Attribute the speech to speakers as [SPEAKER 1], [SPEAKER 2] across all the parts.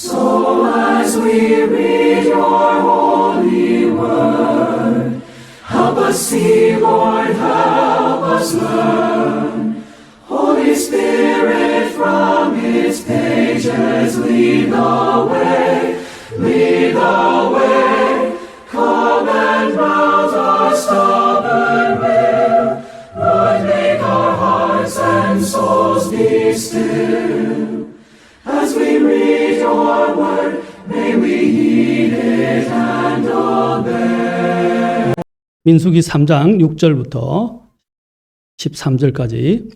[SPEAKER 1] So as we read your holy word, help us see, Lord, help us learn. Holy Spirit, from its pages lead the way, lead the way. Come and rouse our stubborn will, Lord, make our hearts and souls be still. As we read your word, may we heed it and obey.
[SPEAKER 2] 민수기 3장 6절부터 13절까지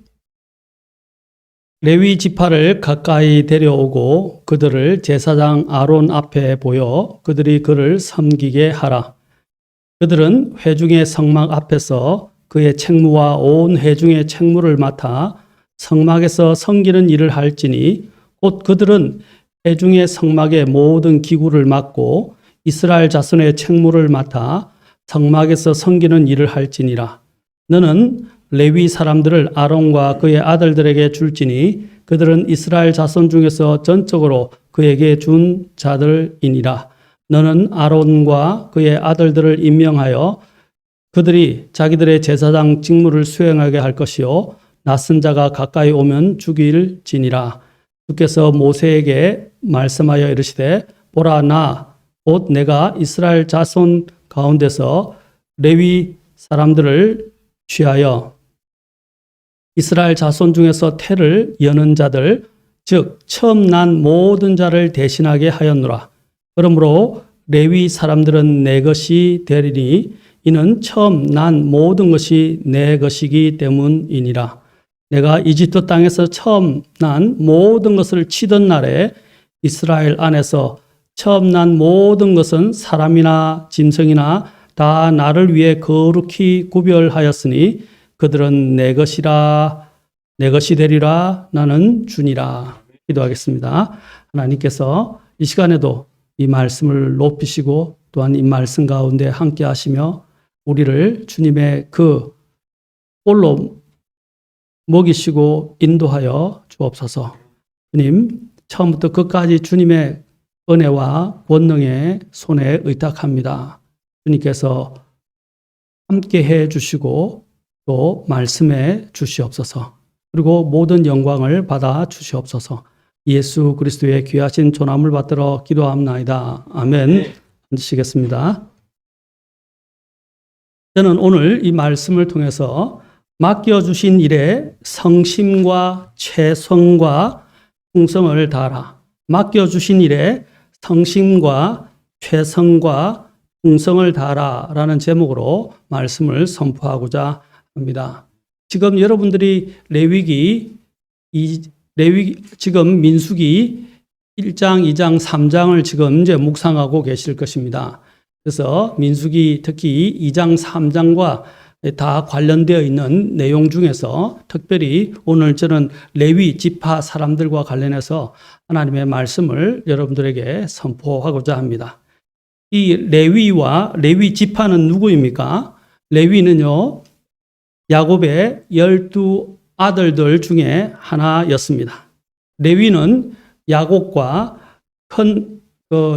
[SPEAKER 2] 레위 지파를 가까이 데려오고 그들을 제사장 아론 앞에 보여 그들이 그를 섬기게 하라. 그들은 회중의 성막 앞에서 그의 책무와 온 회중의 책무를 맡아 성막에서 섬기는 일을 할지니 곧 그들은 회중의 성막의 모든 기구를 맡고 이스라엘 자손의 책무를 맡아 성막에서 섬기는 일을 할지니라. 너는 레위 사람들을 아론과 그의 아들들에게 줄지니 그들은 이스라엘 자손 중에서 전적으로 그에게 준 자들이니라. 너는 아론과 그의 아들들을 임명하여 그들이 자기들의 제사장 직무를 수행하게 할 것이요 낯선 자가 가까이 오면 죽일지니라. 주께서 모세에게 말씀하여 이르시되 보라 나 곧 내가 이스라엘 자손 가운데서 레위 사람들을 취하여 이스라엘 자손 중에서 태를 여는 자들 즉 처음 난 모든 자를 대신하게 하였노라. 그러므로 레위 사람들은 내 것이 되리니 이는 처음 난 모든 것이 내 것이기 때문이니라. 내가 이집트 땅에서 처음 난 모든 것을 치던 날에 이스라엘 안에서 처음 난 모든 것은 사람이나 짐승이나 다 나를 위해 거룩히 구별하였으니 그들은 내 것이라 내 것이 되리라. 나는 주니라. 기도하겠습니다. 하나님께서 이 시간에도 이 말씀을 높이시고 또한 이 말씀 가운데 함께 하시며 우리를 주님의 그 꼴로 먹이시고 인도하여 주옵소서. 주님, 처음부터 끝까지 주님의 은혜와 권능의 손에 의탁합니다. 주님께서 함께 해 주시고 또 말씀해 주시옵소서. 그리고 모든 영광을 받아 주시옵소서. 예수 그리스도의 귀하신 존함을 받들어 기도합나이다. 아멘. 앉으시겠습니다. 저는 오늘 이 말씀을 통해서 맡겨주신 일에 성심과 최선과 충성을 다하라. 맡겨주신 일에 성심과 최선과 충성을 다하라 라는 제목으로 말씀을 선포하고자 합니다. 지금 여러분들이 지금 민수기 1장, 2장, 3장을 지금 이제 묵상하고 계실 것입니다. 그래서 민수기 특히 2장, 3장과 다 관련되어 있는 내용 중에서 특별히 오늘 저는 레위 지파 사람들과 관련해서 하나님의 말씀을 여러분들에게 선포하고자 합니다. 이 레위 지파는 누구입니까? 레위는요, 야곱의 12 아들들 중에 하나였습니다. 레위는 야곱과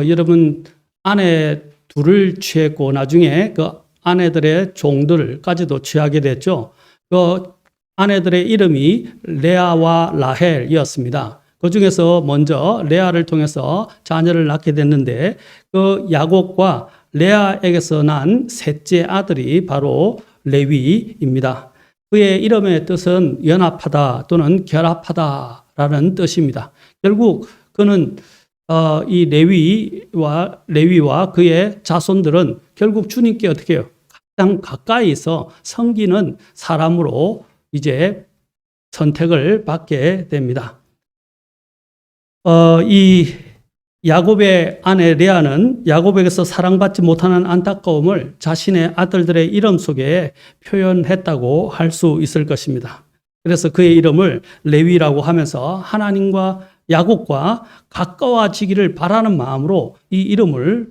[SPEAKER 2] 여러분 아내 둘을 취했고 나중에 그 아내들의 종들까지도 취하게 됐죠. 그 아내들의 이름이 레아와 라헬이었습니다. 그 중에서 먼저 레아를 통해서 자녀를 낳게 됐는데 그 야곱과 레아에게서 난 셋째 아들이 바로 레위입니다. 그의 이름의 뜻은 연합하다 또는 결합하다라는 뜻입니다. 결국 그는 이 레위와 그의 자손들은 결국 주님께 어떻게 해요? 가장 가까이서 섬기는 사람으로 이제 선택을 받게 됩니다. 이 야곱의 아내 레아는 야곱에게서 사랑받지 못하는 안타까움을 자신의 아들들의 이름 속에 표현했다고 할 수 있을 것입니다. 그래서 그의 이름을 레위라고 하면서 하나님과 야곱과 가까워지기를 바라는 마음으로 이 이름을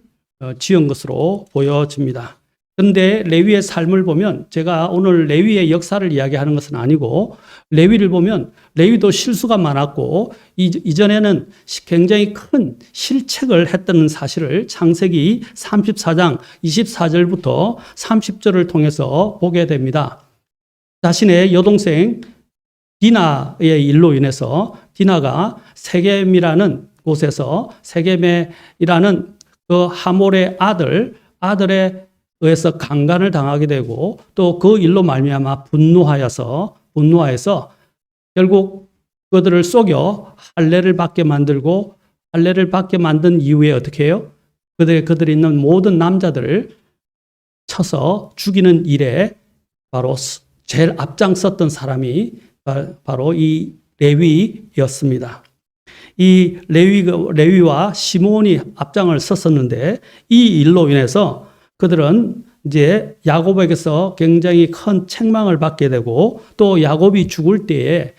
[SPEAKER 2] 지은 것으로 보여집니다. 그런데 레위의 삶을 보면 제가 오늘 레위의 역사를 이야기하는 것은 아니고 레위를 보면 레위도 실수가 많았고 이전에는 굉장히 큰 실책을 했다는 사실을 창세기 34장 24절부터 30절을 통해서 보게 됩니다. 자신의 여동생 디나의 일로 인해서 디나가 세겜이라는 곳에서 세겜이라는 그 하몰의 아들에 의해서 강간을 당하게 되고 또 그 일로 말미암아 분노하여서 결국 그들을 속여 할례를 받게 만들고 할례를 받게 만든 이후에 어떻게 해요? 그들이 있는 모든 남자들을 쳐서 죽이는 일에 바로 제일 앞장섰던 사람이 바로 이 레위였습니다. 이 레위와 시몬이 앞장을 섰었는데 이 일로 인해서 그들은 이제 야곱에게서 굉장히 큰 책망을 받게 되고 또 야곱이 죽을 때에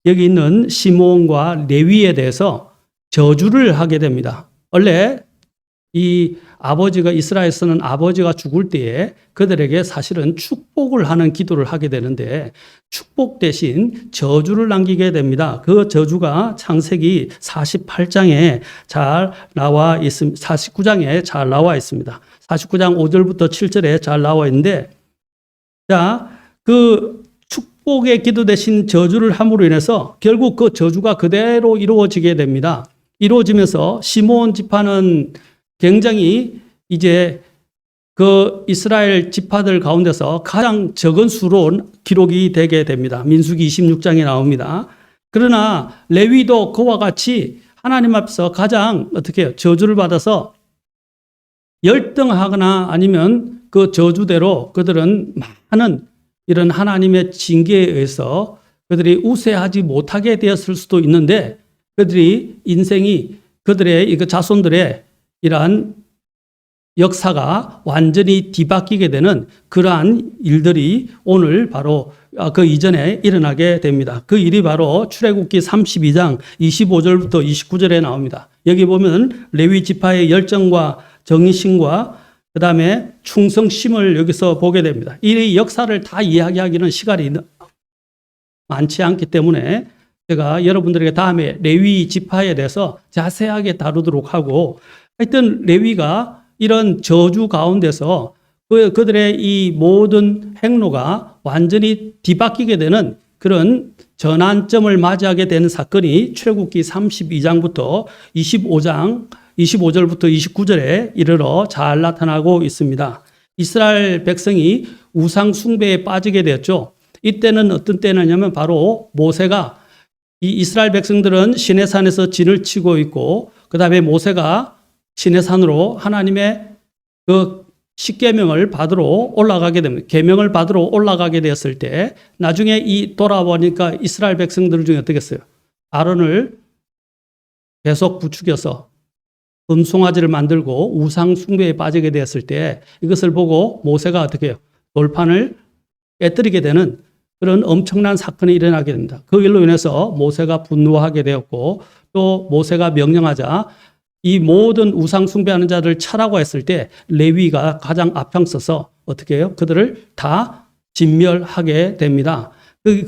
[SPEAKER 2] 여기 있는 시몬과 레위에 대해서 저주를 하게 됩니다. 원래 이 아버지가 이스라엘에서는 아버지가 죽을 때에 그들에게 사실은 축복을 하는 기도를 하게 되는데 축복 대신 저주를 남기게 됩니다. 그 저주가 창세기 48장에 잘 나와 있습니다. 49장에 잘 나와 있습니다. 49장 5절부터 7절에 잘 나와 있는데 자, 그 축복의 기도 대신 저주를 함으로 인해서 결국 그 저주가 그대로 이루어지게 됩니다. 이루어지면서 시몬 지파는 굉장히 이제 그 이스라엘 지파들 가운데서 가장 적은 수로 기록이 되게 됩니다. 민수기 26장에 나옵니다. 그러나 레위도 그와 같이 하나님 앞에서 가장 어떻게 해요? 저주를 받아서 열등하거나 아니면 그 저주대로 그들은 많은 이런 하나님의 징계에 의해서 그들이 우세하지 못하게 되었을 수도 있는데 그들이 인생이 그들의 자손들의 이러한 역사가 완전히 뒤바뀌게 되는 그러한 일들이 오늘 바로 그 이전에 일어나게 됩니다. 그 일이 바로 출애굽기 32장 25절부터 29절에 나옵니다. 여기 보면 레위 지파의 열정과 정의심과 그 다음에 충성심을 여기서 보게 됩니다. 이 역사를 다 이야기하기는 시간이 많지 않기 때문에 제가 여러분들에게 다음에 레위 지파에 대해서 자세하게 다루도록 하고 하여튼 레위가 이런 저주 가운데서 그들의 이 모든 행로가 완전히 뒤바뀌게 되는 그런 전환점을 맞이하게 되는 사건이 출애굽기 32장부터 25절부터 29절에 이르러 잘 나타나고 있습니다. 이스라엘 백성이 우상 숭배에 빠지게 되었죠. 이때는 어떤 때냐면 바로 모세가 이 이스라엘 백성들은 시내산에서 진을 치고 있고 그 다음에 모세가 시내산으로 하나님의 그 십계명을 받으러 올라가게 됩니다. 계명을 받으러 올라가게 되었을 때 나중에 이 돌아보니까 이스라엘 백성들 중에 어떻게 했어요? 아론을 계속 부추겨서 금송아지를 만들고 우상 숭배에 빠지게 되었을 때 이것을 보고 모세가 어떻게 해요? 돌판을 깨뜨리게 되는 그런 엄청난 사건이 일어나게 됩니다. 그 일로 인해서 모세가 분노하게 되었고 또 모세가 명령하자 이 모든 우상 숭배하는 자들을 쳐라고 했을 때 레위가 가장 앞장서서 어떻게 해요? 그들을 다 진멸하게 됩니다.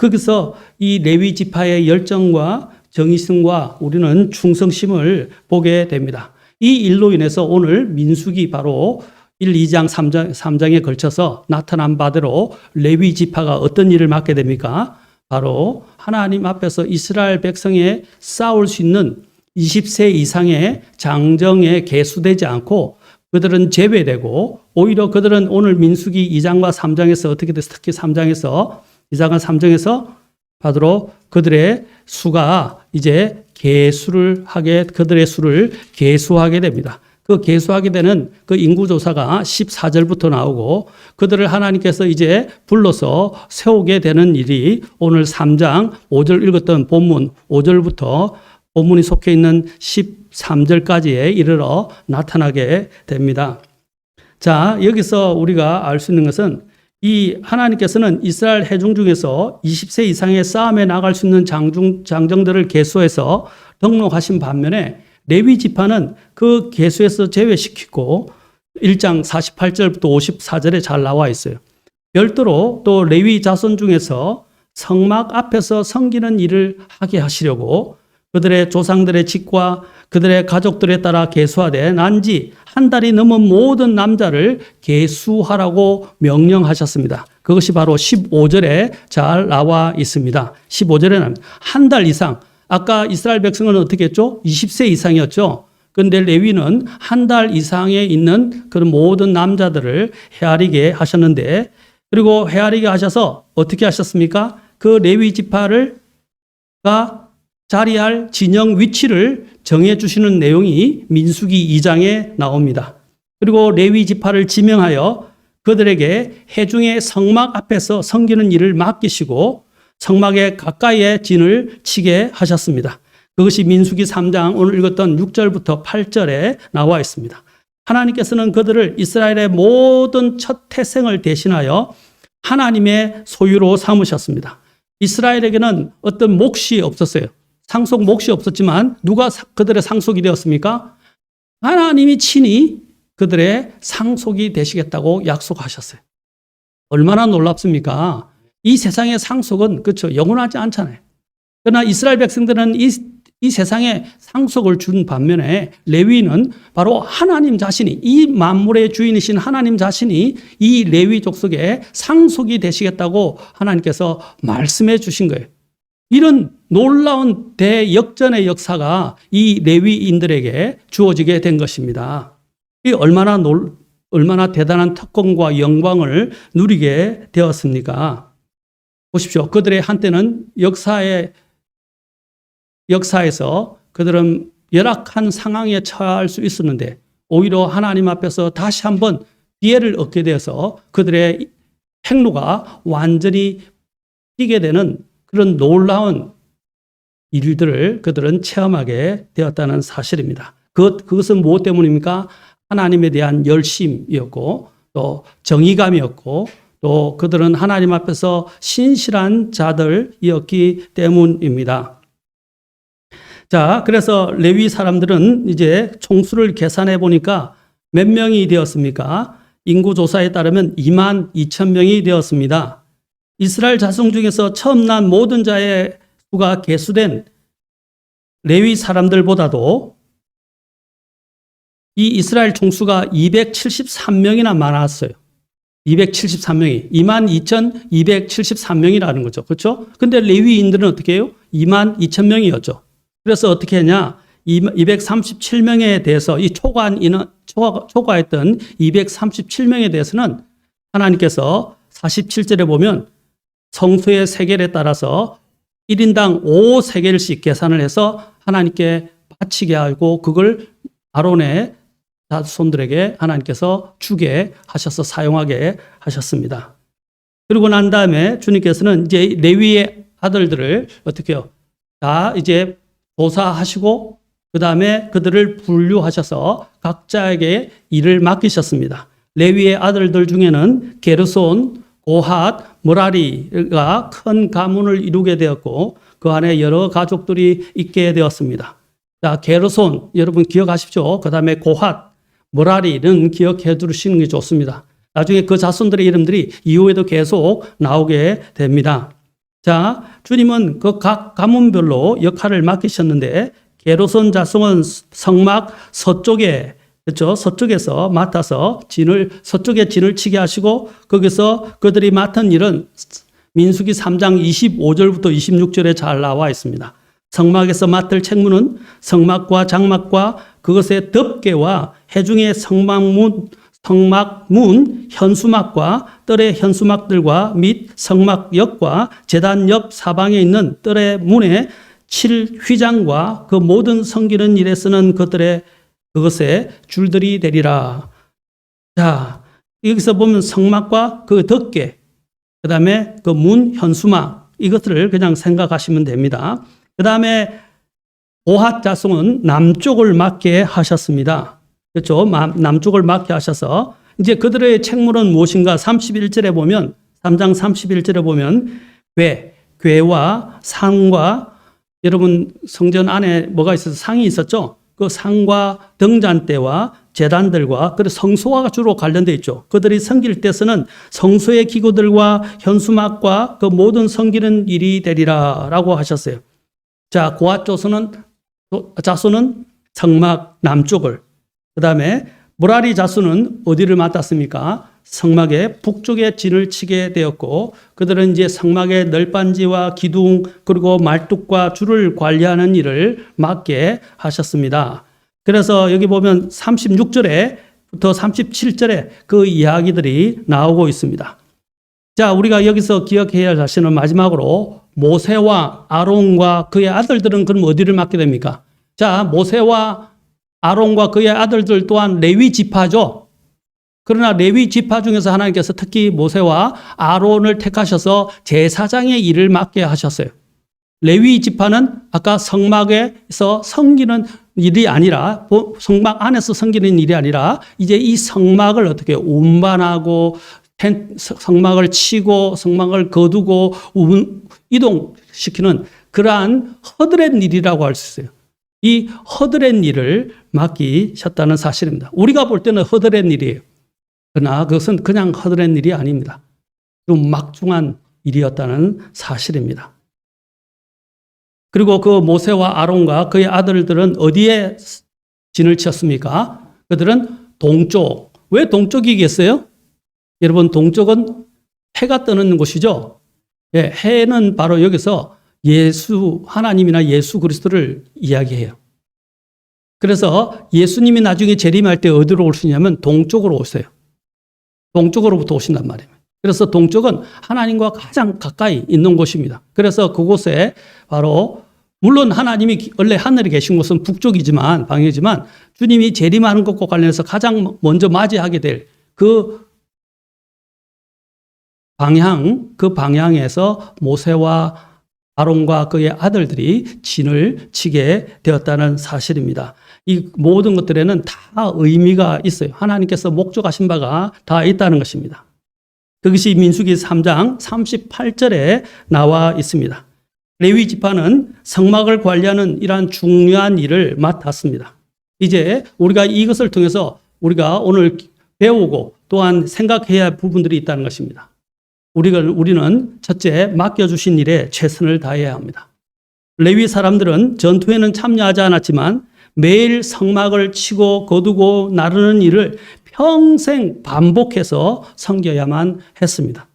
[SPEAKER 2] 거기서 이 레위 지파의 열정과 정의심과 우리는 충성심을 보게 됩니다. 이 일로 인해서 오늘 민수기 바로 1, 2장, 3장에 걸쳐서 나타난 바대로 레위 지파가 어떤 일을 맡게 됩니까? 바로 하나님 앞에서 이스라엘 백성에 싸울 수 있는 20세 이상의 장정에 계수되지 않고 그들은 제외되고 오히려 그들은 오늘 민수기 2장과 3장에서 어떻게 됐어? 특히 3장에서 2장과 3장에서 바로 그들의 수가 이제 그들의 수를 계수하게 됩니다. 그 계수하게 되는 그 인구조사가 14절부터 나오고 그들을 하나님께서 이제 불러서 세우게 되는 일이 오늘 3장 5절 읽었던 본문 5절부터 본문이 속해 있는 13절까지에 이르러 나타나게 됩니다. 자, 여기서 우리가 알 수 있는 것은 이 하나님께서는 이스라엘 회중 중에서 20세 이상의 싸움에 나갈 수 있는 장정들을 계수해서 등록하신 반면에 레위 지파는 그 계수에서 제외시키고 1장 48절부터 54절에 잘 나와 있어요. 별도로 또 레위 자손 중에서 성막 앞에서 섬기는 일을 하게 하시려고 그들의 조상들의 집과 그들의 가족들에 따라 계수하되 난지 한 달이 넘은 모든 남자를 계수하라고 명령하셨습니다. 그것이 바로 15절에 잘 나와 있습니다. 15절에는 한 달 이상, 아까 이스라엘 백성은 어떻게 했죠? 20세 이상이었죠. 그런데 레위는 한 달 이상에 있는 그런 모든 남자들을 헤아리게 하셨는데, 그리고 헤아리게 하셔서 어떻게 하셨습니까? 그 레위 지파를 자리할 진영 위치를 정해 주시는 내용이 민수기 2장에 나옵니다. 그리고 레위 지파를 지명하여 그들에게 회중의 성막 앞에서 섬기는 일을 맡기시고 성막에 가까이에 진을 치게 하셨습니다. 그것이 민수기 3장 오늘 읽었던 6절부터 8절에 나와 있습니다. 하나님께서는 그들을 이스라엘의 모든 첫 태생을 대신하여 하나님의 소유로 삼으셨습니다. 이스라엘에게는 어떤 몫이 없었어요. 상속 몫이 없었지만 누가 그들의 상속이 되었습니까? 하나님이 친히 그들의 상속이 되시겠다고 약속하셨어요. 얼마나 놀랍습니까? 이 세상의 상속은 그렇죠, 영원하지 않잖아요. 그러나 이스라엘 백성들은 이 세상에 상속을 준 반면에 레위는 바로 하나님 자신이, 이 만물의 주인이신 하나님 자신이 이 레위 족속에 상속이 되시겠다고 하나님께서 말씀해 주신 거예요. 이런 놀라운 대역전의 역사가 이 레위인들에게 주어지게 된 것입니다. 이 얼마나 대단한 특권과 영광을 누리게 되었습니까? 보십시오. 그들의 한때는 역사에서 그들은 열악한 상황에 처할 수 있었는데 오히려 하나님 앞에서 다시 한번 기회를 얻게 되어서 그들의 행로가 완전히 뛰게 되는 그런 놀라운 일들을 그들은 체험하게 되었다는 사실입니다. 그것은 무엇 때문입니까? 하나님에 대한 열심이었고 또 정의감이었고 또 그들은 하나님 앞에서 신실한 자들이었기 때문입니다. 자, 그래서 레위 사람들은 이제 총수를 계산해 보니까 몇 명이 되었습니까? 인구조사에 따르면 2만 2천 명이 되었습니다. 이스라엘 자손 중에서 처음 난 모든 자의 수가 계수된 레위 사람들보다도 이 이스라엘 총수가 273명이나 많았어요. 273명이 22,273명이라는 거죠. 그렇죠? 근데 레위인들은 어떻게 해요? 22,000명이었죠. 그래서 어떻게 했냐? 237명에 대해서 이 초과했던 237명에 대해서는 하나님께서 47절에 보면 성소의 세겔에 따라서 1인당 5세겔씩 계산을 해서 하나님께 바치게 하고 그걸 아론의 자손들에게 하나님께서 주게 하셔서 사용하게 하셨습니다. 그리고 난 다음에 주님께서는 이제 레위의 아들들을 어떻게 해요? 다 이제 조사하시고 그 다음에 그들을 분류하셔서 각자에게 일을 맡기셨습니다. 레위의 아들들 중에는 게르손, 고핫, 머라리가 큰 가문을 이루게 되었고 그 안에 여러 가족들이 있게 되었습니다. 자, 게르손 여러분 기억하십시오. 그 다음에 고핫, 머라리는 기억해 두시는 게 좋습니다. 나중에 그 자손들의 이름들이 이후에도 계속 나오게 됩니다. 자, 주님은 그 각 가문별로 역할을 맡기셨는데 게르손 자손은 성막 서쪽에, 그렇죠? 서쪽에서 맡아서 서쪽에 진을 치게 하시고 거기서 그들이 맡은 일은 민수기 3장 25절부터 26절에 잘 나와 있습니다. 성막에서 맡을 책무는 성막과 장막과 그것의 덮개와 해중의 성막문, 현수막과 뜰의 현수막들과 및 성막역과 제단 옆 사방에 있는 뜰의 문에 칠 휘장과 그 모든 섬기는 일에 쓰는 그것의 줄들이 되리라. 자, 여기서 보면 성막과 그 덮개, 그 다음에 그 문, 현수막, 이것들을 그냥 생각하시면 됩니다. 그 다음에 고핫 자손은 남쪽을 맡게 하셨습니다. 그렇죠? 남쪽을 맡게 하셔서 이제 그들의 책무는 무엇인가? 31절에 보면 3장 31절에 보면 궤와 상과 여러분 성전 안에 뭐가 있어서 상이 있었죠? 그 상과 등잔대와 제단들과 그리고 성소와 주로 관련되어 있죠. 그들이 섬길 때 쓰는 성소의 기구들과 현수막과 그 모든 섬기는 일이 되리라라고 하셨어요. 자, 고앗 자손은 성막 남쪽을, 그 다음에 무라리 자손은 어디를 맡았습니까? 성막의 북쪽에 진을 치게 되었고, 그들은 이제 성막의 널빤지와 기둥 그리고 말뚝과 줄을 관리하는 일을 맡게 하셨습니다. 그래서 여기 보면 36절에부터 37절에 그 이야기들이 나오고 있습니다. 자, 우리가 여기서 기억해야 할 사실은 마지막으로 모세와 아론과 그의 아들들은 그럼 어디를 맡게 됩니까? 자, 모세와 아론과 그의 아들들 또한 레위 지파죠. 그러나 레위 지파 중에서 하나님께서 특히 모세와 아론을 택하셔서 제사장의 일을 맡게 하셨어요. 레위 지파는 아까 성막에서 섬기는 일이 아니라, 성막 안에서 섬기는 일이 아니라 이제 이 성막을 어떻게 운반하고 성막을 치고 성막을 거두고 이동시키는 그러한 허드렛 일이라고 할 수 있어요. 이 허드렛 일을 맡기셨다는 사실입니다. 우리가 볼 때는 허드렛 일이에요. 그러나 그것은 그냥 허드렛 일이 아닙니다. 좀 막중한 일이었다는 사실입니다. 그리고 그 모세와 아론과 그의 아들들은 어디에 진을 쳤습니까? 그들은 동쪽. 왜 동쪽이겠어요? 여러분, 동쪽은 해가 뜨는 곳이죠. 예, 해는 바로 여기서 하나님이나 예수 그리스도를 이야기해요. 그래서 예수님이 나중에 재림할 때 어디로 오시냐면 동쪽으로 오세요. 동쪽으로부터 오신단 말이에요. 그래서 동쪽은 하나님과 가장 가까이 있는 곳입니다. 그래서 그곳에 바로 물론 하나님이 원래 하늘에 계신 곳은 북쪽이지만 방이지만 주님이 재림하는 것과 관련해서 가장 먼저 맞이하게 될 그 방향에서 모세와 아론과 그의 아들들이 진을 치게 되었다는 사실입니다. 이 모든 것들에는 다 의미가 있어요. 하나님께서 목적하신 바가 다 있다는 것입니다. 그것이 민수기 3장 38절에 나와 있습니다. 레위 지파는 성막을 관리하는 이러한 중요한 일을 맡았습니다. 이제 우리가 이것을 통해서 우리가 오늘 배우고 또한 생각해야 할 부분들이 있다는 것입니다. 우리는 첫째, 맡겨주신 일에 최선을 다해야 합니다. 레위 사람들은 전투에는 참여하지 않았지만 매일 성막을 치고 거두고 나르는 일을 평생 반복해서 섬겨야만 했습니다.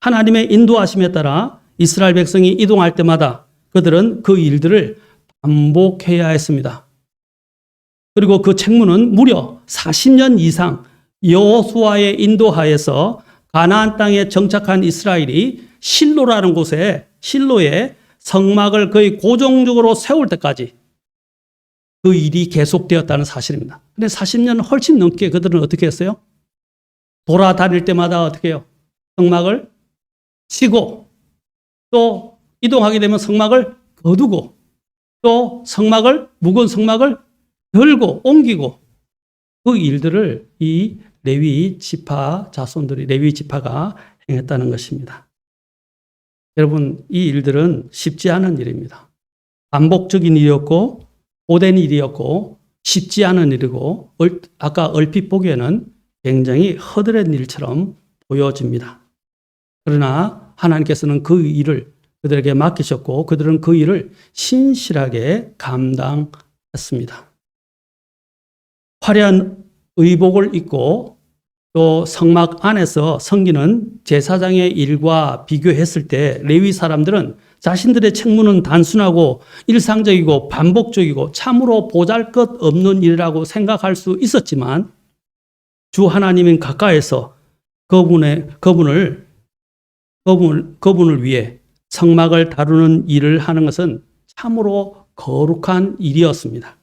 [SPEAKER 2] 하나님의 인도하심에 따라 이스라엘 백성이 이동할 때마다 그들은 그 일들을 반복해야 했습니다. 그리고 그 책무는 무려 40년 이상 여호수아의 인도하에서 가나안 땅에 정착한 이스라엘이 실로라는 곳에 실로에 성막을 거의 고정적으로 세울 때까지 그 일이 계속되었다는 사실입니다. 근데 40년 훨씬 넘게 그들은 어떻게 했어요? 돌아다닐 때마다 어떻게 해요? 성막을 치고 또 이동하게 되면 성막을 거두고 또 무거운 성막을 들고 옮기고 그 일들을 이 레위 지파 자손들이 레위 지파가 행했다는 것입니다. 여러분, 이 일들은 쉽지 않은 일입니다. 반복적인 일이었고 오랜 일이었고 쉽지 않은 일이고 아까 얼핏 보기에는 굉장히 허드렛 일처럼 보여집니다. 그러나 하나님께서는 그 일을 그들에게 맡기셨고 그들은 그 일을 신실하게 감당했습니다. 화려한 의복을 입고 또 성막 안에서 섬기는 제사장의 일과 비교했을 때 레위 사람들은 자신들의 책무는 단순하고 일상적이고 반복적이고 참으로 보잘것없는 일이라고 생각할 수 있었지만 주 하나님인 가까이서 그분을 위해 성막을 다루는 일을 하는 것은 참으로 거룩한 일이었습니다.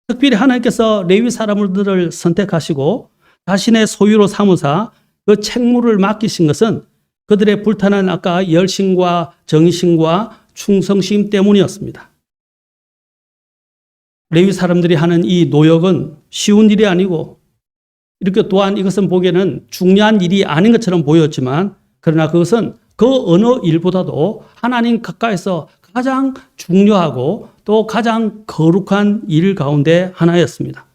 [SPEAKER 2] 특별히 하나님께서 레위 사람들을 선택하시고 자신의 소유로 삼으사 그 책무를 맡기신 것은 그들의 불타는 아까 열심과 정의심과 충성심 때문이었습니다. 레위 사람들이 하는 이 노역은 쉬운 일이 아니고 이렇게 또한 이것은 보기에는 중요한 일이 아닌 것처럼 보였지만 그러나 그것은 그 어느 일보다도 하나님 가까이서 가장 중요하고 또 가장 거룩한 일 가운데 하나였습니다.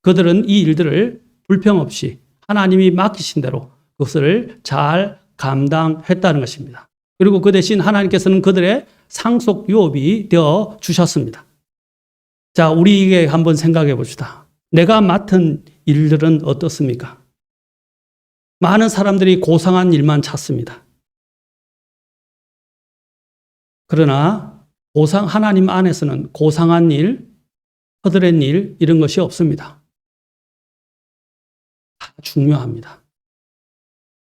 [SPEAKER 2] 그들은 이 일들을 불평 없이 하나님이 맡기신 대로 그것을 잘 감당했다는 것입니다. 그리고 그 대신 하나님께서는 그들의 상속 유업이 되어 주셨습니다. 자, 우리에게 한번 생각해 봅시다. 내가 맡은 일들은 어떻습니까? 많은 사람들이 고상한 일만 찾습니다. 그러나 하나님 안에서는 고상한 일, 허드렛 일 이런 것이 없습니다. 다 중요합니다.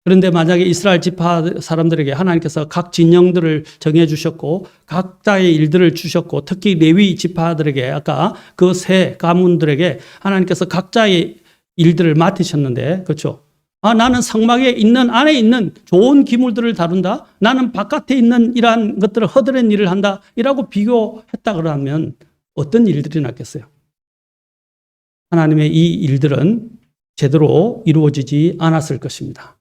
[SPEAKER 2] 그런데 만약에 이스라엘 지파 사람들에게 하나님께서 각 진영들을 정해 주셨고 각자의 일들을 주셨고 특히 레위 지파들에게 아까 그 세 가문들에게 하나님께서 각자의 일들을 맡으셨는데 그렇죠? 나는 성막에 있는 안에 있는 좋은 기물들을 다룬다. 나는 바깥에 있는 이러한 것들을 허드렛 일을 한다. 이라고 비교했다 그러면 어떤 일들이 났겠어요? 하나님의 이 일들은 제대로 이루어지지 않았을 것입니다.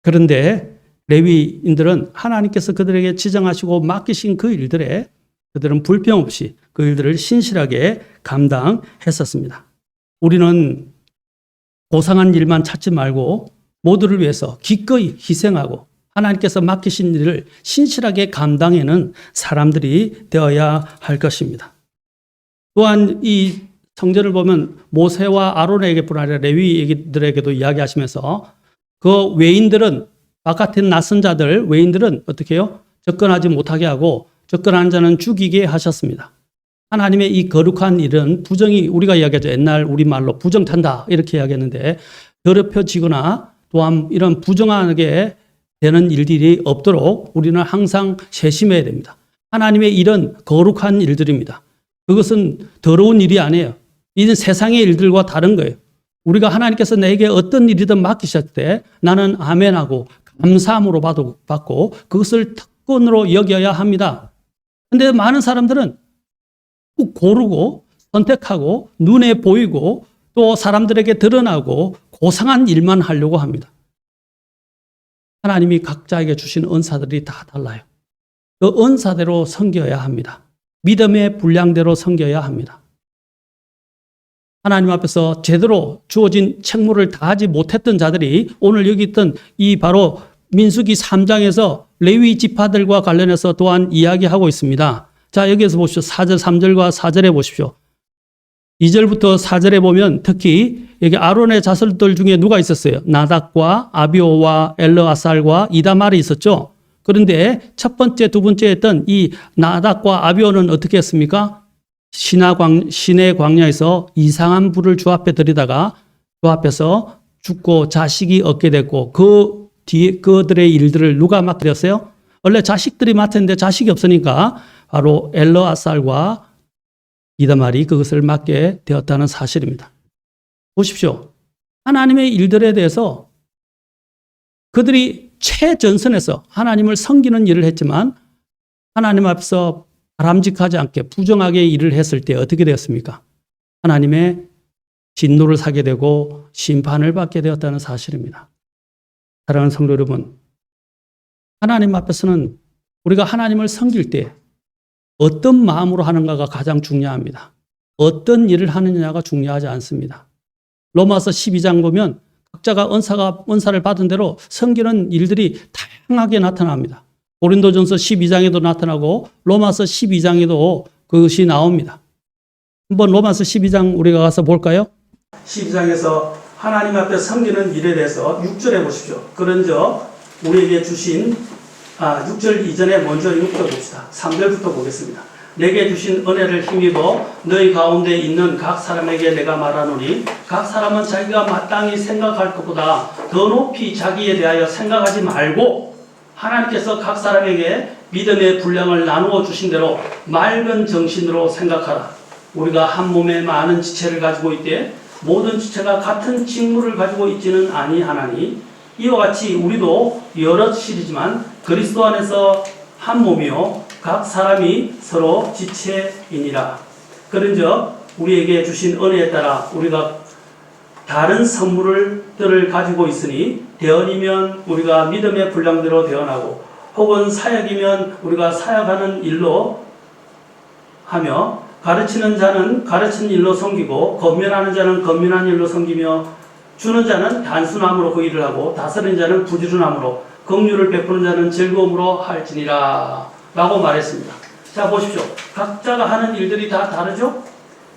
[SPEAKER 2] 그런데 레위인들은 하나님께서 그들에게 지정하시고 맡기신 그 일들에 그들은 불평 없이 그 일들을 신실하게 감당했었습니다. 우리는 고상한 일만 찾지 말고 모두를 위해서 기꺼이 희생하고 하나님께서 맡기신 일을 신실하게 감당하는 사람들이 되어야 할 것입니다. 또한 이 성전을 보면 모세와 아론에게뿐 아니라 레위인들에게도 이야기하시면서 그 외인들은 바깥에 낯선 자들 외인들은 어떻게 해요? 접근하지 못하게 하고 접근하는 자는 죽이게 하셨습니다. 하나님의 이 거룩한 일은 부정이 우리가 이야기하죠. 옛날 우리말로 부정탄다 이렇게 이야기했는데 더럽혀지거나 또한 이런 부정하게 되는 일들이 없도록 우리는 항상 세심해야 됩니다. 하나님의 일은 거룩한 일들입니다. 그것은 더러운 일이 아니에요. 이는 세상의 일들과 다른 거예요. 우리가 하나님께서 내게 어떤 일이든 맡기셨을 때 나는 아멘하고 감사함으로 받고 그것을 특권으로 여겨야 합니다. 그런데 많은 사람들은 고르고 선택하고 눈에 보이고 또 사람들에게 드러나고 고상한 일만 하려고 합니다. 하나님이 각자에게 주신 은사들이 다 달라요. 그 은사대로 섬겨야 합니다. 믿음의 분량대로 섬겨야 합니다. 하나님 앞에서 제대로 주어진 책무를 다하지 못했던 자들이 오늘 여기 있던 이 바로 민수기 3장에서 레위 지파들과 관련해서 또한 이야기하고 있습니다. 자, 여기에서 보십시오. 4절, 3절과 4절에 보십시오. 2절부터 4절에 보면 특히 여기 아론의 자손들 중에 누가 있었어요? 나답과 아비오와 엘르아살과 이다말이 있었죠. 그런데 첫 번째, 두 번째 했던 이 나답과 아비오는 어떻게 했습니까? 시내 광야에서 이상한 불을 주 앞에 들이다가 주 앞에서 죽고 자식이 얻게 됐고 그 뒤에 그들의 일들을 누가 맡겼어요? 원래 자식들이 맡았는데 자식이 없으니까 바로 엘르아살과 이다말이 그것을 맡게 되었다는 사실입니다. 보십시오. 하나님의 일들에 대해서 그들이 최전선에서 하나님을 섬기는 일을 했지만 하나님 앞에서 바람직하지 않게 부정하게 일을 했을 때 어떻게 되었습니까? 하나님의 진노를 사게 되고 심판을 받게 되었다는 사실입니다. 사랑하는 성도 여러분, 하나님 앞에서는 우리가 하나님을 섬길 때 어떤 마음으로 하는가가 가장 중요합니다. 어떤 일을 하느냐가 중요하지 않습니다. 로마서 12장 보면 각자가 은사를 받은 대로 섬기는 일들이 다양하게 나타납니다. 고린도전서 12장에도 나타나고 로마서 12장에도 그것이 나옵니다. 한번 로마서 12장 우리가 가서 볼까요? 12장에서 하나님 앞에 섬기는 일에 대해서 6절에 보십시오. 그런저 우리에게 주신 6절 이전에 먼저 읽어봅시다. 3절부터 보겠습니다. 내게 주신 은혜를 힘입어 너희 가운데 있는 각 사람에게 내가 말하노니 각 사람은 자기가 마땅히 생각할 것보다 더 높이 자기에 대하여 생각하지 말고 하나님께서 각 사람에게 믿음의 분량을 나누어 주신 대로 맑은 정신으로 생각하라. 우리가 한 몸에 많은 지체를 가지고 있되 모든 지체가 같은 직무를 가지고 있지는 아니하나니 이와 같이 우리도 여러 실이지만 그리스도 안에서 한 몸이요 각 사람이 서로 지체이니라. 그런즉 우리에게 주신 은혜에 따라 우리가 다른 선물들을 가지고 있으니 대언이면 우리가 믿음의 분량대로 대언하고 혹은 사역이면 우리가 사역하는 일로 하며 가르치는 자는 가르치는 일로 섬기고 권면하는 자는 권면한 일로 섬기며 주는 자는 단순함으로 그 일을 하고 다스리는 자는 부지런함으로 긍휼을 베푸는 자는 즐거움으로 할지니라 라고 말했습니다. 자 보십시오. 각자가 하는 일들이 다 다르죠?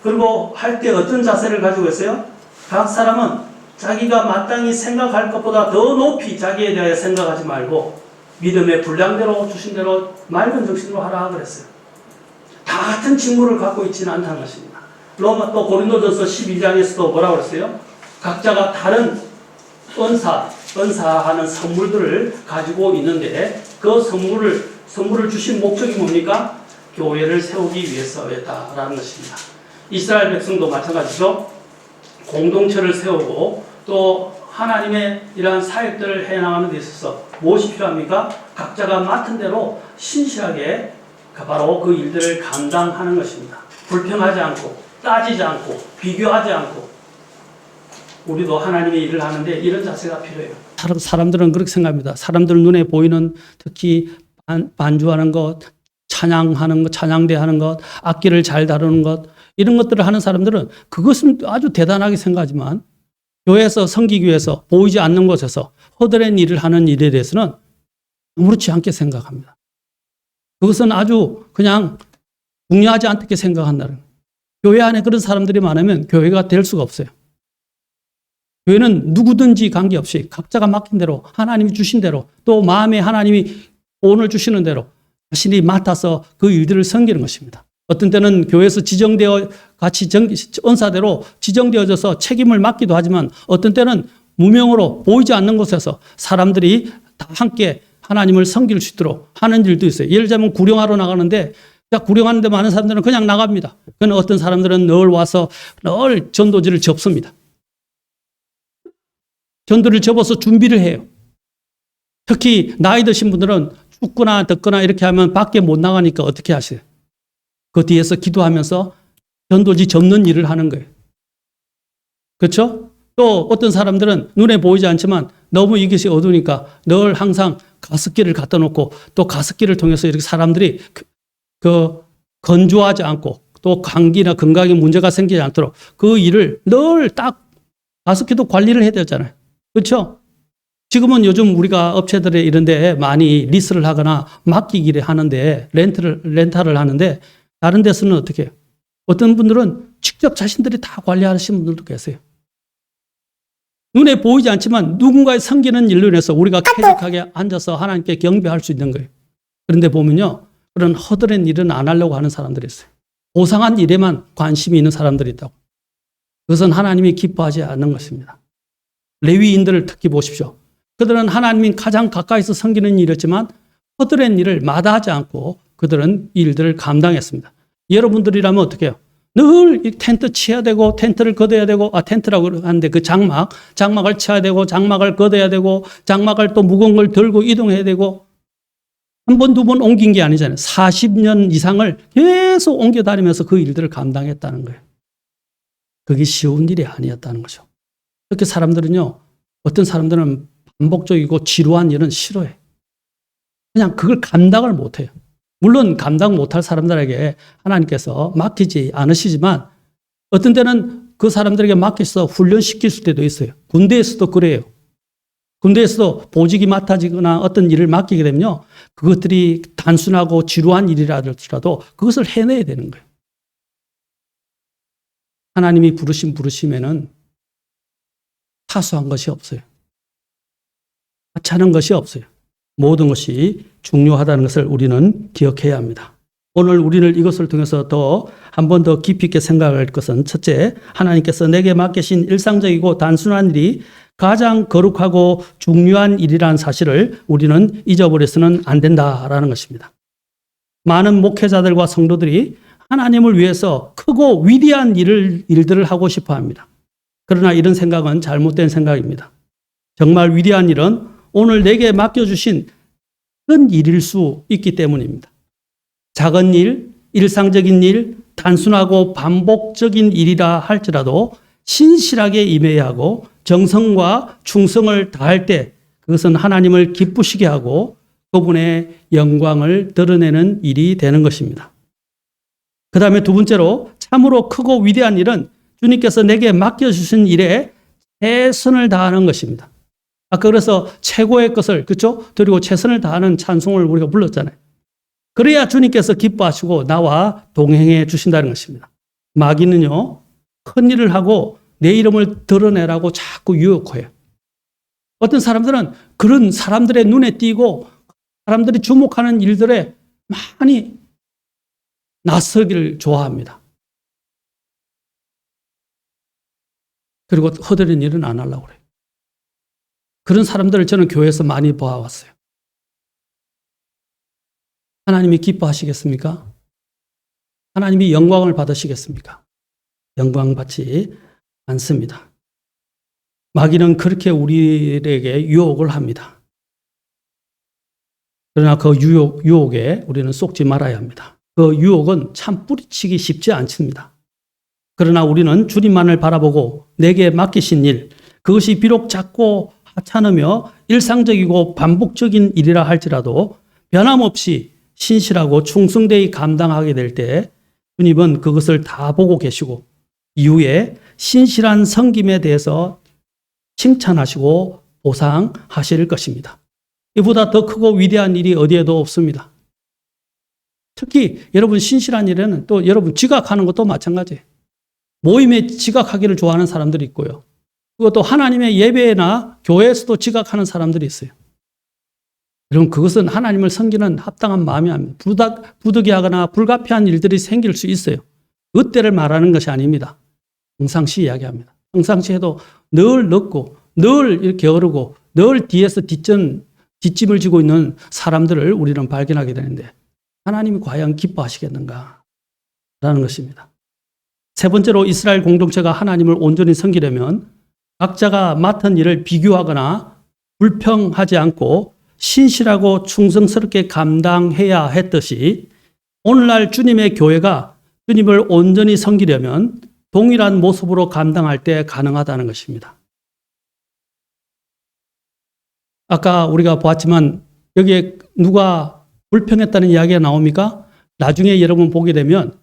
[SPEAKER 2] 그리고 할 때 어떤 자세를 가지고 있어요? 각 사람은 자기가 마땅히 생각할 것보다 더 높이 자기에 대하여 생각하지 말고 믿음의 분량대로 주신 대로 맑은 정신으로 하라 그랬어요. 다 같은 직무를 갖고 있지는 않다는 것입니다. 로마 또 고린도전서 12장에서도 뭐라고 그랬어요? 각자가 다른 은사하는 선물들을 가지고 있는데 그 선물을 주신 목적이 뭡니까? 교회를 세우기 위해서였다라는 것입니다. 이스라엘 백성도 마찬가지죠. 공동체를 세우고 또 하나님의 이러한 사역들을 해나가는 데 있어서 무엇이 필요합니까? 각자가 맡은 대로 신실하게 바로 그 일들을 감당하는 것입니다. 불평하지 않고 따지지 않고 비교하지 않고 우리도 하나님의 일을 하는데 이런 자세가 필요해요. 사람들은 그렇게 생각합니다. 사람들 눈에 보이는 특히 반주하는 것, 찬양하는 것, 찬양대 하는 것, 악기를 잘 다루는 것 이런 것들을 하는 사람들은 그것은 아주 대단하게 생각하지만 교회에서 섬기기 위해서 보이지 않는 곳에서 허드렛 일을 하는 일에 대해서는 아무렇지 않게 생각합니다. 그것은 아주 그냥 중요하지 않게 생각한다는 거예요. 교회 안에 그런 사람들이 많으면 교회가 될 수가 없어요. 교회는 누구든지 관계없이 각자가 맡긴 대로 하나님이 주신 대로 또 마음에 하나님이 오늘 주시는 대로 자신이 맡아서 그 일들을 섬기는 것입니다. 어떤 때는 교회에서 지정되어 같이 은사대로 지정되어져서 책임을 맡기도 하지만 어떤 때는 무명으로 보이지 않는 곳에서 사람들이 다 함께 하나님을 섬길 수 있도록 하는 일도 있어요. 예를 들자면 구령하러 나가는데 구령하는데 많은 사람들은 그냥 나갑니다. 그러나 어떤 사람들은 늘 와서 늘 전도지를 접습니다. 전도를 접어서 준비를 해요. 특히 나이 드신 분들은 춥거나 덥거나 이렇게 하면 밖에 못 나가니까 어떻게 하세요? 그 뒤에서 기도하면서 전도지 접는 일을 하는 거예요. 그렇죠? 또 어떤 사람들은 눈에 보이지 않지만 너무 이것이 어두우니까 늘 항상 가습기를 갖다 놓고 또 가습기를 통해서 이렇게 사람들이 건조하지 않고 또 감기나 건강에 문제가 생기지 않도록 그 일을 늘 딱 가습기도 관리를 해야 되잖아요. 그렇죠? 지금은 요즘 우리가 업체들에 이런 데 많이 리스를 하거나 맡기기를 하는데 렌탈을 하는데 다른 데서는 어떻게 해요? 어떤 분들은 직접 자신들이 다 관리하시는 분들도 계세요. 눈에 보이지 않지만 누군가의 섬기는 일로 인해서 우리가 쾌적하게 앉아서 하나님께 경배할 수 있는 거예요. 그런데 보면요. 그런 허드렛 일은 안 하려고 하는 사람들이 있어요. 고상한 일에만 관심이 있는 사람들이 있다고. 그것은 하나님이 기뻐하지 않는 것입니다. 레위인들을 특히 보십시오. 그들은 하나님이 가장 가까이서 섬기는 일이었지만 허드렛 일을 마다하지 않고 그들은 일들을 감당했습니다. 여러분들이라면 어떻게 해요? 늘 텐트 쳐야 되고 텐트를 걷어야 되고 텐트라고 하는데 그 장막을 쳐야 되고 장막을 걷어야 되고 장막을 또 무거운 걸 들고 이동해야 되고 한 번, 두 번 옮긴 게 아니잖아요. 40년 이상을 계속 옮겨 다니면서 그 일들을 감당했다는 거예요. 그게 쉬운 일이 아니었다는 거죠. 그렇게 사람들은요, 어떤 사람들은 반복적이고 지루한 일은 싫어해. 그냥 그걸 감당을 못해요. 물론 감당 못할 사람들에게 하나님께서 맡기지 않으시지만 어떤 때는 그 사람들에게 맡겨서 훈련시킬 때도 있어요. 군대에서도 그래요. 군대에서도 보직이 맡아지거나 어떤 일을 맡기게 되면요. 그것들이 단순하고 지루한 일이라도 그것을 해내야 되는 거예요. 하나님이 부르심에는 사소한 것이 없어요. 하찮은 것이 없어요. 모든 것이 중요하다는 것을 우리는 기억해야 합니다. 오늘 우리는 이것을 통해서 더 한 번 더 깊이 있게 생각할 것은 첫째, 하나님께서 내게 맡기신 일상적이고 단순한 일이 가장 거룩하고 중요한 일이라는 사실을 우리는 잊어버려서는 안 된다라는 것입니다. 많은 목회자들과 성도들이 하나님을 위해서 크고 위대한 일들을 하고 싶어 합니다. 그러나 이런 생각은 잘못된 생각입니다. 정말 위대한 일은 오늘 내게 맡겨주신 큰 일일 수 있기 때문입니다. 작은 일, 일상적인 일, 단순하고 반복적인 일이라 할지라도 신실하게 임해야 하고 정성과 충성을 다할 때 그것은 하나님을 기쁘시게 하고 그분의 영광을 드러내는 일이 되는 것입니다. 그 다음에 두 번째로 참으로 크고 위대한 일은 주님께서 내게 맡겨주신 일에 최선을 다하는 것입니다. 아까 그래서 최고의 것을, 그렇죠? 드리고 최선을 다하는 찬송을 우리가 불렀잖아요. 그래야 주님께서 기뻐하시고 나와 동행해 주신다는 것입니다. 마귀는요, 큰 일을 하고 내 이름을 드러내라고 자꾸 유혹해요. 어떤 사람들은 그런 사람들의 눈에 띄고 사람들이 주목하는 일들에 많이 나서기를 좋아합니다. 그리고 허드렛 일은 안 하려고 그래요. 그런 사람들을 저는 교회에서 많이 봐왔어요. 하나님이 기뻐하시겠습니까? 하나님이 영광을 받으시겠습니까? 영광 받지 않습니다. 마귀는 그렇게 우리에게 유혹을 합니다. 그러나 그 유혹에 우리는 속지 말아야 합니다. 그 유혹은 참 뿌리치기 쉽지 않습니다. 그러나 우리는 주님만을 바라보고 내게 맡기신 일, 그것이 비록 작고 하찮으며 일상적이고 반복적인 일이라 할지라도 변함없이 신실하고 충성되이 감당하게 될 때 주님은 그것을 다 보고 계시고 이후에 신실한 섬김에 대해서 칭찬하시고 보상하실 것입니다. 이보다 더 크고 위대한 일이 어디에도 없습니다. 특히 여러분 신실한 일에는 또 여러분 지각하는 것도 마찬가지예요. 모임에 지각하기를 좋아하는 사람들이 있고요. 그것도 하나님의 예배나 교회에서도 지각하는 사람들이 있어요. 여러분 그것은 하나님을 섬기는 합당한 마음이 아닙니다. 부득이하거나 불가피한 일들이 생길 수 있어요. 그때를 말하는 것이 아닙니다. 평상시 이야기합니다. 평상시 해도 늘 늦고 늘 이렇게 게으르고 늘 뒤에서 뒷짐을 지고 있는 사람들을 우리는 발견하게 되는데 하나님이 과연 기뻐하시겠는가 라는 것입니다. 세 번째로 이스라엘 공동체가 하나님을 온전히 섬기려면 각자가 맡은 일을 비교하거나 불평하지 않고 신실하고 충성스럽게 감당해야 했듯이 오늘날 주님의 교회가 주님을 온전히 섬기려면 동일한 모습으로 감당할 때 가능하다는 것입니다. 아까 우리가 보았지만 여기에 누가 불평했다는 이야기가 나옵니까? 나중에 여러분 보게 되면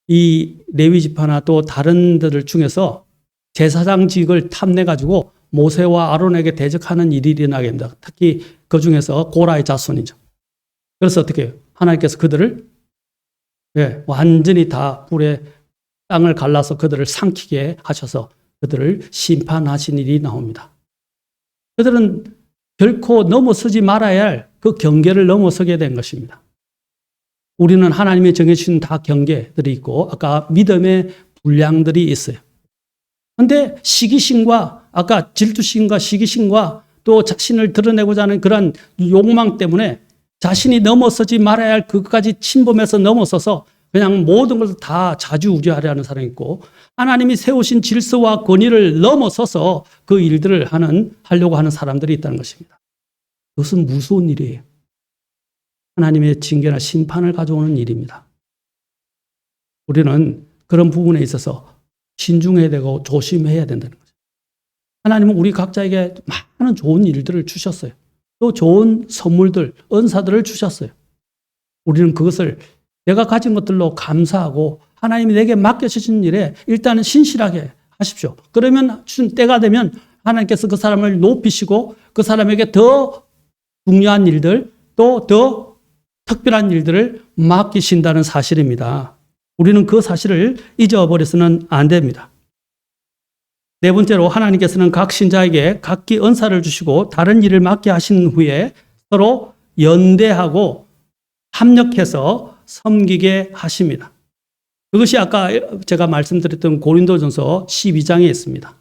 [SPEAKER 2] 이 레위 지파나 또 다른들 중에서 제사장직을 탐내가지고 모세와 아론에게 대적하는 일이 일어나게 됩니다. 특히 그 중에서 고라의 자손이죠. 그래서 어떻게 해요? 하나님께서 그들을 완전히 다 불에 땅을 갈라서 그들을 삼키게 하셔서 그들을 심판하신 일이 나옵니다. 그들은 결코 넘어서지 말아야 할 그 경계를 넘어서게 된 것입니다. 우리는 하나님이 정해주신 다 경계들이 있고 아까 믿음의 분량들이 있어요. 그런데 시기심과 아까 질투심과 시기심과 또 자신을 드러내고자 하는 그런 욕망 때문에 자신이 넘어서지 말아야 할 그것까지 침범해서 넘어서서 그냥 모든 것을 다 자주우지하려 하는 사람이 있고 하나님이 세우신 질서와 권위를 넘어서서 그 일들을 하려고 하는 사람들이 있다는 것입니다. 그것은 무서운 일이에요. 하나님의 징계나 심판을 가져오는 일입니다. 우리는 그런 부분에 있어서 신중해야 되고 조심해야 된다는 거죠. 하나님은 우리 각자에게 많은 좋은 일들을 주셨어요. 또 좋은 선물들, 은사들을 주셨어요. 우리는 그것을 내가 가진 것들로 감사하고 하나님이 내게 맡겨주신 일에 일단은 신실하게 하십시오. 그러면 때가 되면 하나님께서 그 사람을 높이시고 그 사람에게 더 중요한 일들 또 더 특별한 일들을 맡기신다는 사실입니다. 우리는 그 사실을 잊어버려서는 안 됩니다. 네 번째로 하나님께서는 각 신자에게 각기 은사를 주시고 다른 일을 맡게 하신 후에 서로 연대하고 합력해서 섬기게 하십니다. 그것이 아까 제가 말씀드렸던 고린도전서 12장에 있습니다.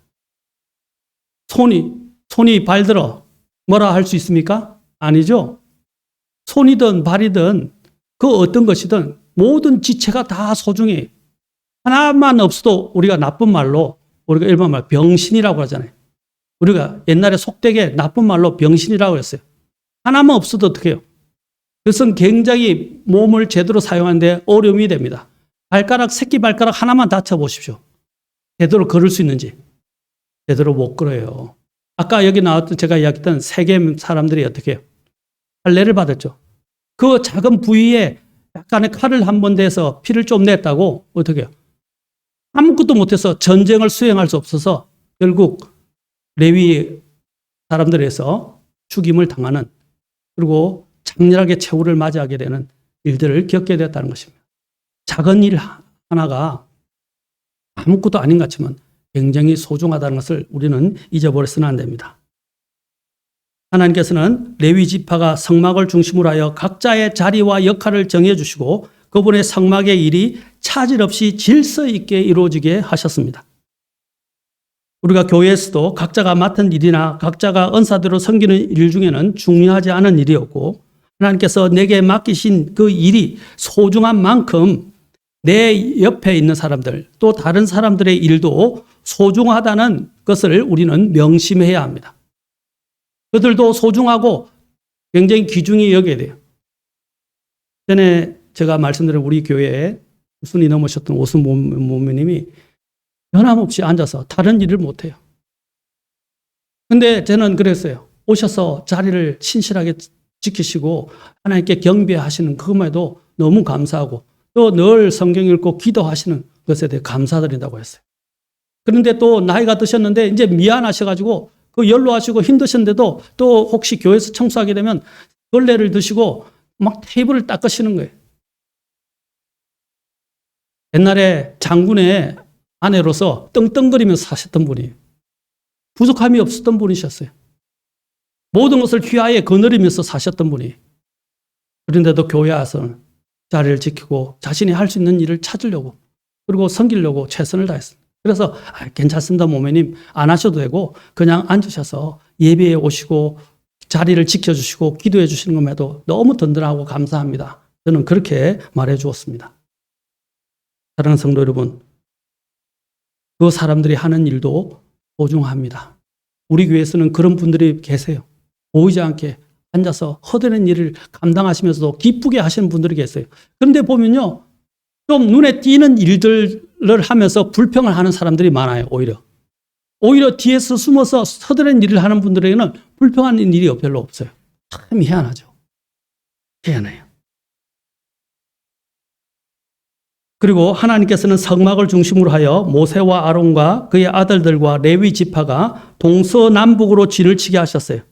[SPEAKER 2] 손이 발들어 뭐라 할 수 있습니까? 아니죠. 손이든 발이든 그 어떤 것이든 모든 지체가 다 소중해. 하나만 없어도 우리가 나쁜 말로 우리가 일반 말 병신이라고 하잖아요. 우리가 옛날에 속되게 나쁜 말로 병신이라고 했어요. 하나만 없어도 어떻게 해요? 그것은 굉장히 몸을 제대로 사용하는데 어려움이 됩니다. 새끼 발가락 하나만 다쳐보십시오. 제대로 걸을 수 있는지. 제대로 못 걸어요. 아까 여기 나왔던 제가 이야기했던 세겜 사람들이 어떻게 해요? 할례를 받았죠. 그 작은 부위에 약간의 칼을 한 번 대서 피를 좀 냈다고 어떻게 해요? 아무것도 못해서 전쟁을 수행할 수 없어서 결국 레위 사람들에서 죽임을 당하는, 그리고 장렬하게 최후를 맞이하게 되는 일들을 겪게 됐다는 것입니다. 작은 일 하나가 아무것도 아닌 것 같지만 굉장히 소중하다는 것을 우리는 잊어버려서는 안 됩니다. 하나님께서는 레위 지파가 성막을 중심으로 하여 각자의 자리와 역할을 정해주시고 그분의 성막의 일이 차질 없이 질서 있게 이루어지게 하셨습니다. 우리가 교회에서도 각자가 맡은 일이나 각자가 은사대로 섬기는 일 중에는 중요하지 않은 일이었고, 하나님께서 내게 맡기신 그 일이 소중한 만큼 내 옆에 있는 사람들, 또 다른 사람들의 일도 소중하다는 것을 우리는 명심해야 합니다. 그들도 소중하고 굉장히 귀중히 여겨야 돼요. 전에 제가 말씀드린 우리 교회에 순이 넘으셨던 오순 모모님이 변함없이 앉아서 다른 일을 못해요. 근데 저는 그랬어요. 오셔서 자리를 신실하게 지키시고 하나님께 경배하시는 그것만 해도 너무 감사하고, 또 늘 성경 읽고 기도하시는 것에 대해 감사드린다고 했어요. 그런데 또 나이가 드셨는데 이제 미안하셔가지고 그 연로하시고 힘드셨는데도 또 혹시 교회에서 청소하게 되면 걸레를 드시고 막 테이블을 닦으시는 거예요. 옛날에 장군의 아내로서 떵떵거리면서 사셨던 분이에요. 부족함이 없었던 분이셨어요. 모든 것을 휘하에 거느리면서 사셨던 분이에요. 그런데도 교회 와서는 자리를 지키고 자신이 할 수 있는 일을 찾으려고, 그리고 섬기려고 최선을 다했습니다. 그래서 괜찮습니다, 모매님. 안 하셔도 되고 그냥 앉으셔서 예배에 오시고 자리를 지켜주시고 기도해 주시는 것에도 너무 든든하고 감사합니다. 저는 그렇게 말해 주었습니다. 사랑하는 성도 여러분, 그 사람들이 하는 일도 소중합니다. 우리 교회에서는 그런 분들이 계세요. 보이지 않게 앉아서 허드렛 일을 감당하시면서도 기쁘게 하시는 분들이 계세요. 그런데 보면요, 좀 눈에 띄는 일들을 하면서 불평을 하는 사람들이 많아요. 오히려 뒤에서 숨어서 허드렛 일을 하는 분들에게는 불평하는 일이 별로 없어요. 참 희한하죠. 희한해요. 그리고 하나님께서는 성막을 중심으로 하여 모세와 아론과 그의 아들들과 레위 지파가 동서남북으로 진을 치게 하셨어요.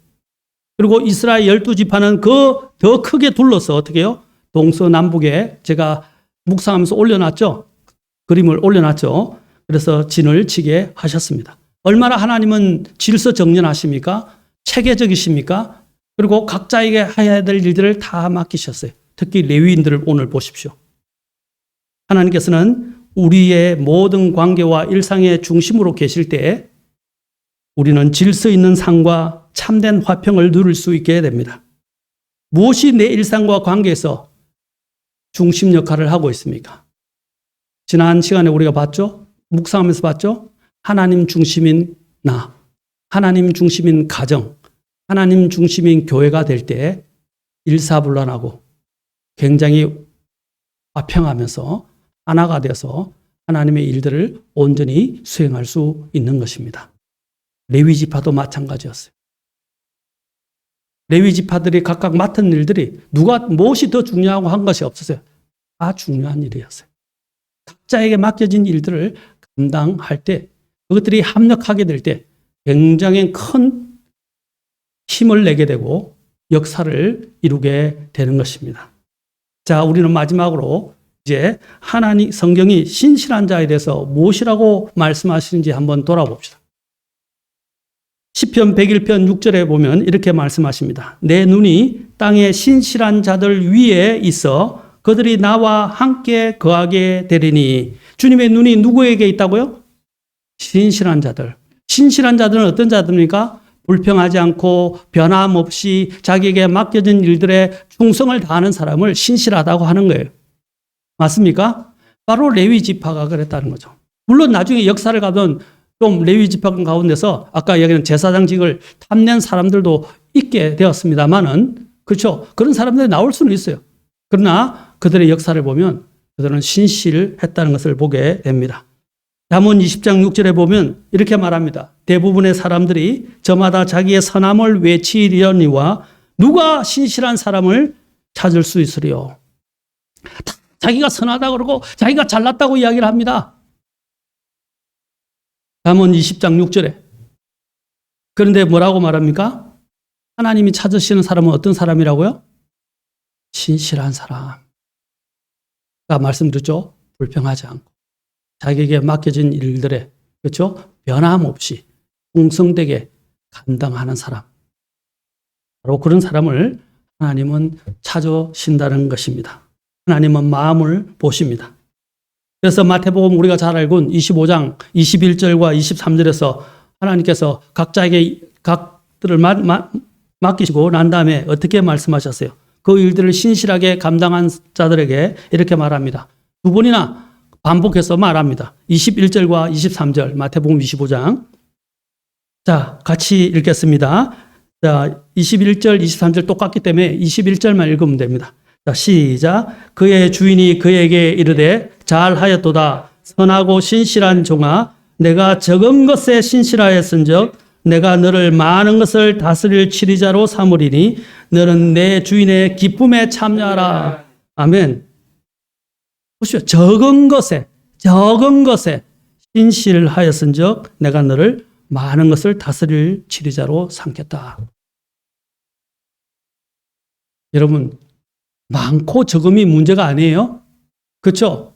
[SPEAKER 2] 그리고 이스라엘 12지파는 그 더 크게 둘러서 어떻게 해요? 동서남북에 제가 묵상하면서 올려놨죠. 그림을 올려놨죠. 그래서 진을 치게 하셨습니다. 얼마나 하나님은 질서정연하십니까? 체계적이십니까? 그리고 각자에게 해야 될 일들을 다 맡기셨어요. 특히 레위인들을 오늘 보십시오. 하나님께서는 우리의 모든 관계와 일상의 중심으로 계실 때 우리는 질서 있는 삶과 참된 화평을 누릴 수 있게 됩니다. 무엇이 내 일상과 관계에서 중심 역할을 하고 있습니까? 지난 시간에 우리가 봤죠? 묵상하면서 봤죠? 하나님 중심인 나, 하나님 중심인 가정, 하나님 중심인 교회가 될 때 일사불란하고 굉장히 화평하면서 하나가 되어서 하나님의 일들을 온전히 수행할 수 있는 것입니다. 레위 지파도 마찬가지였어요. 레위 지파들이 각각 맡은 일들이 무엇이 더 중요하고 한 것이 없었어요. 다 중요한 일이었어요. 각자에게 맡겨진 일들을 감당할 때, 그것들이 합력하게 될 때 굉장히 큰 힘을 내게 되고 역사를 이루게 되는 것입니다. 자, 우리는 마지막으로 이제 하나님 성경이 신실한 자에 대해서 무엇이라고 말씀하시는지 한번 돌아봅시다. 시편 101편 6절에 보면 이렇게 말씀하십니다. 내 눈이 땅의 신실한 자들 위에 있어 그들이 나와 함께 거하게 되리니. 주님의 눈이 누구에게 있다고요? 신실한 자들. 신실한 자들은 어떤 자들입니까? 불평하지 않고 변함없이 자기에게 맡겨진 일들에 충성을 다하는 사람을 신실하다고 하는 거예요. 맞습니까? 바로 레위 지파가 그랬다는 거죠. 물론 나중에 역사를 가면 좀 레위 지파 가운데서 아까 얘기한 제사장직을 탐낸 사람들도 있게 되었습니다만은, 그렇죠. 그런 사람들이 나올 수는 있어요. 그러나 그들의 역사를 보면 그들은 신실했다는 것을 보게 됩니다. 잠언 20장 6절에 보면 이렇게 말합니다. 대부분의 사람들이 저마다 자기의 선함을 외치려니와 누가 신실한 사람을 찾을 수 있으리요. 자기가 선하다고 그러고 자기가 잘났다고 이야기를 합니다. 잠언 20장 6절에. 그런데 뭐라고 말합니까? 하나님이 찾으시는 사람은 어떤 사람이라고요? 신실한 사람. 아까 말씀드렸죠? 불평하지 않고 자기에게 맡겨진 일들에 그렇죠? 변함없이 충성되게 감당하는 사람. 바로 그런 사람을 하나님은 찾으신다는 것입니다. 하나님은 마음을 보십니다. 그래서 마태복음 우리가 잘 알고 25장 21절과 23절에서 하나님께서 각자에게 각들을 맡기시고 난 다음에 어떻게 말씀하셨어요? 그 일들을 신실하게 감당한 자들에게 이렇게 말합니다. 두 번이나 반복해서 말합니다. 21절과 23절 마태복음 25장. 자, 같이 읽겠습니다. 자, 21절, 23절 똑같기 때문에 21절만 읽으면 됩니다. 자, 시작. 그의 주인이 그에게 이르되 잘하였도다. 선하고 신실한 종아, 내가 적은 것에 신실하였은즉 내가 너를 많은 것을 다스릴 치리자로 삼으리니 너는 내 주인의 기쁨에 참여하라. 아멘. 보시오. 적은 것에 신실하였은즉 내가 너를 많은 것을 다스릴 치리자로 삼겠다. 여러분, 많고 적음이 문제가 아니에요. 그렇죠?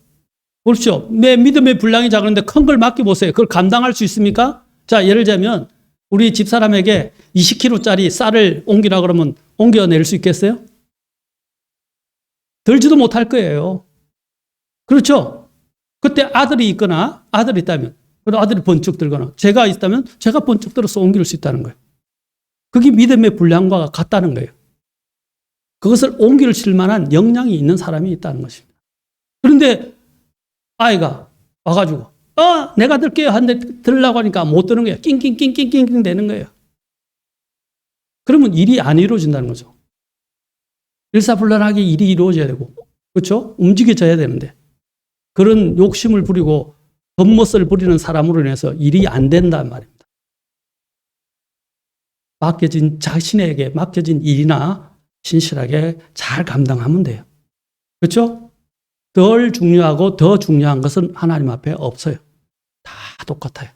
[SPEAKER 2] 보십시오. 내 믿음의 분량이 작은데 큰 걸 맡겨보세요. 그걸 감당할 수 있습니까? 자, 예를 들자면 우리 집사람에게 20kg짜리 쌀을 옮기라 그러면 옮겨낼 수 있겠어요? 들지도 못할 거예요. 그렇죠? 그때 아들이 있거나 아들이 있다면 그리고 아들이 번쩍 들거나 제가 있다면 제가 번쩍 들어서 옮길 수 있다는 거예요. 그게 믿음의 분량과 같다는 거예요. 그것을 옮길 만한 역량이 있는 사람이 있다는 것입니다. 그런데 아이가 와가지고 내가 들게요 하는데 들으려고 하니까 못 드는 거예요. 낑낑낑낑낑 되는 거예요. 그러면 일이 안 이루어진다는 거죠. 일사불란하게 일이 이루어져야 되고 그렇죠? 움직여져야 되는데 그런 욕심을 부리고 겉멋을 부리는 사람으로 인해서 일이 안 된단 말입니다. 자신에게 맡겨진 일이나 신실하게 잘 감당하면 돼요. 그렇죠? 덜 중요하고 더 중요한 것은 하나님 앞에 없어요. 다 똑같아요.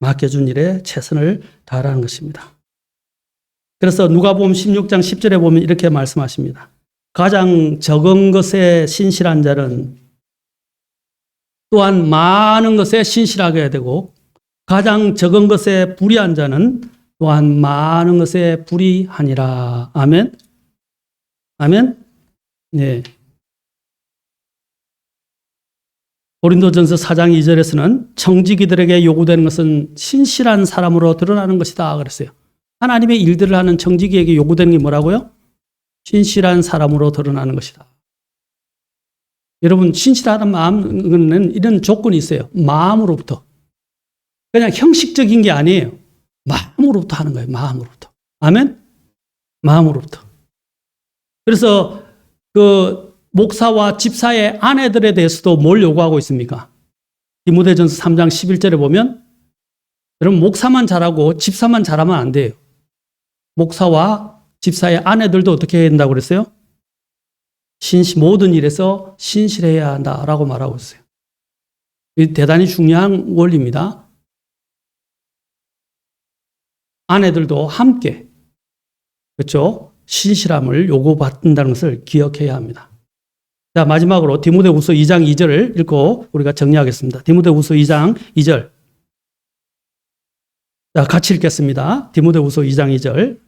[SPEAKER 2] 맡겨준 일에 최선을 다하라는 것입니다. 그래서 누가복음 16장 10절에 보면 이렇게 말씀하십니다. 가장 적은 것에 신실한 자는 또한 많은 것에 신실하게 해야 되고 가장 적은 것에 불의한 자는 또한 많은 것에 불의하니라. 아멘. 아멘. 네. 고린도전서 4장 2절에서는 청지기들에게 요구되는 것은 신실한 사람으로 드러나는 것이다 그랬어요. 하나님의 일들을 하는 청지기에게 요구되는 게 뭐라고요? 신실한 사람으로 드러나는 것이다. 여러분, 신실하다는 마음은 이런 조건이 있어요. 마음으로부터. 그냥 형식적인 게 아니에요. 마음으로부터 하는 거예요. 마음으로부터. 아멘? 마음으로부터. 그래서 그 목사와 집사의 아내들에 대해서도 뭘 요구하고 있습니까? 디모데전서 3장 11절에 보면 여러분 목사만 잘하고 집사만 잘하면 안 돼요. 목사와 집사의 아내들도 어떻게 해야 된다고 그랬어요? 모든 일에서 신실해야 한다라고 말하고 있어요. 대단히 중요한 원리입니다. 아내들도 함께 그렇죠? 신실함을 요구받는다는 것을 기억해야 합니다. 자, 마지막으로 디모데후서 2장 2절을 읽고 우리가 정리하겠습니다. 디모데후서 2장 2절. 자, 같이 읽겠습니다. 디모데후서 2장 2절.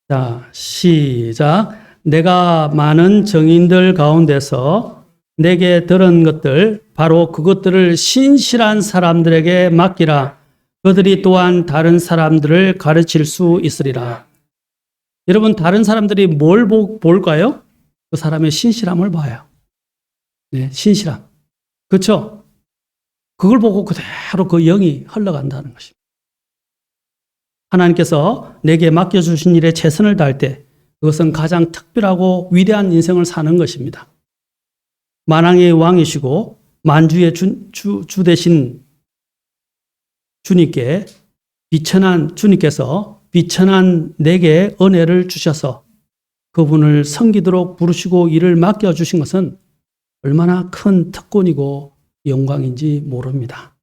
[SPEAKER 2] 자, 시작. 내가 많은 정인들 가운데서 내게 들은 것들 바로 그것들을 신실한 사람들에게 맡기라. 그들이 또한 다른 사람들을 가르칠 수 있으리라. 여러분, 다른 사람들이 뭘 볼까요? 그 사람의 신실함을 봐요. 네, 신실함. 그렇죠? 그걸 보고 그대로 그 영이 흘러간다는 것입니다. 하나님께서 내게 맡겨주신 일에 최선을 다할 때 그것은 가장 특별하고 위대한 인생을 사는 것입니다. 만왕의 왕이시고 만주의 주 되신 주님께서 비천한 내게 은혜를 주셔서 그분을 섬기도록 부르시고 일을 맡겨주신 것은 얼마나 큰 특권이고 영광인지 모릅니다.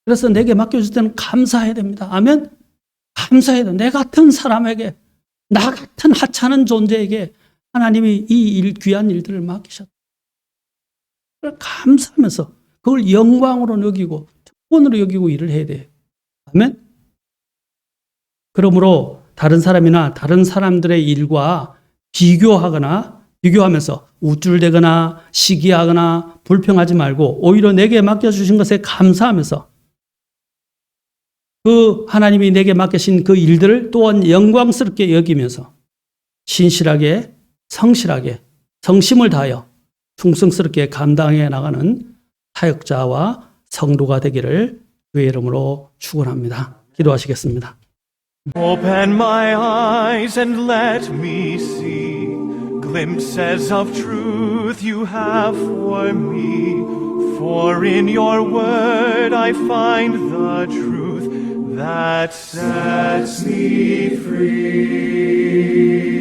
[SPEAKER 2] 그래서 내게 맡겨줄 때는 감사해야 됩니다. 아멘? 감사해야 돼. 내 같은 사람에게, 나 같은 하찮은 존재에게 하나님이 이 귀한 일들을 맡기셨다. 감사하면서 그걸 영광으로 여기고 특권으로 여기고 일을 해야 돼요. 아멘? 그러므로 다른 사람이나 다른 사람들의 일과 비교하면서 우쭐대거나 시기하거나 불평하지 말고 오히려 내게 맡겨주신 것에 감사하면서 그 하나님이 내게 맡기신 그 일들을 또한 영광스럽게 여기면서 신실하게 성실하게 성심을 다하여 충성스럽게 감당해 나가는 사역자와 성도가 되기를 주의 이름으로 축원합니다. 기도하시겠습니다.
[SPEAKER 3] Open my eyes and let me see glimpses of truth you have for me. For in your word I find the truth that sets me free.